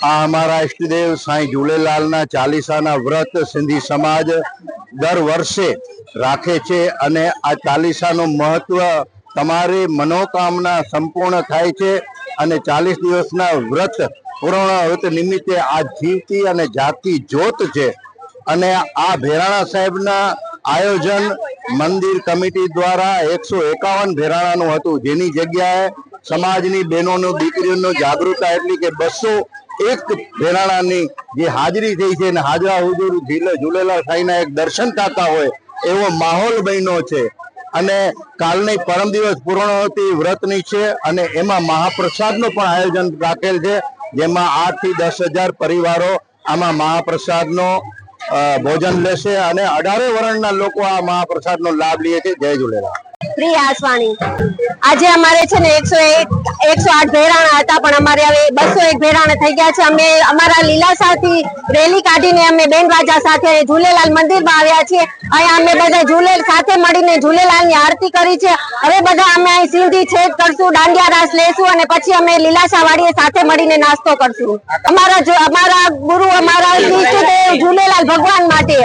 આ અમારા ઈષ્ટદેવ સાંઈ ઝૂલેલાલના ચાલીસાના વ્રત સિંધી સમાજ દર વર્ષે રાખે છે અને આ ચાલીસાનું મહત્વ તમારી મનોકામના સંપૂર્ણ થાય છે અને 40 દિવસના વ્રત પૂર્ણાહુતિ નિમિત્તે આ જીવતી અને જાગતી જ્યોત છે અને આ ભેરાણા સાહેબના આયોજન મંદિર કમિટી દ્વારા 151 ભેરાણાનું હતું, જેની જગ્યાએ સમાજની બહેનોનું દીકરીઓનું જાગૃતતા એટલી કે 201 ભેરાણાની જે હાજરી થઈ છે અને હાજરા હુજુર ઝૂલેલાલ સાંઈના એક દર્શન થતા હોય એવો માહોલ બન્યો છે અને કાલની પરમ દિવસ પૂર્ણાહુતિ વ્રતની છે અને એમાં મહાપ્રસાદનું પણ આયોજન રાખેલ છે, જેમાં 8 થી 10,000 પરિવારો આમાં મહાપ્રસાદનો ભોજન લેશે અને 18 વર્ણના લોકો આ મહાપ્રસાદનો લાભ લે છે। જય ઝૂલેલાલ। પ્રિય આસવાણી, આજે અમારે છે ને 108 ભેરાણા હતા, પણ અમારે હવે 201 ભેરાણા થઈ ગયા છે। અમે અમારા લીલાસાથી રેલી કાઢીને અમે બેનવાજા સાથે ઝૂલેલાલ મંદિરમાં આવ્યા છીએ। અહીંયા અમે બધા ઝૂલેલાલ સાથે મળીને ઝૂલેલાલની આરતી કરી છે। હવે બધા અમે અહીં સિંધી છેદ કરશું, દાંડિયા રાસ લેશું અને પછી અમે લીલાસા વાડીએ સાથે મળીને નાસ્તો કરશું। અમારા ગુરુ, અમારા ઈષ્ટદેવ ઝૂલેલાલ ભગવાન માટે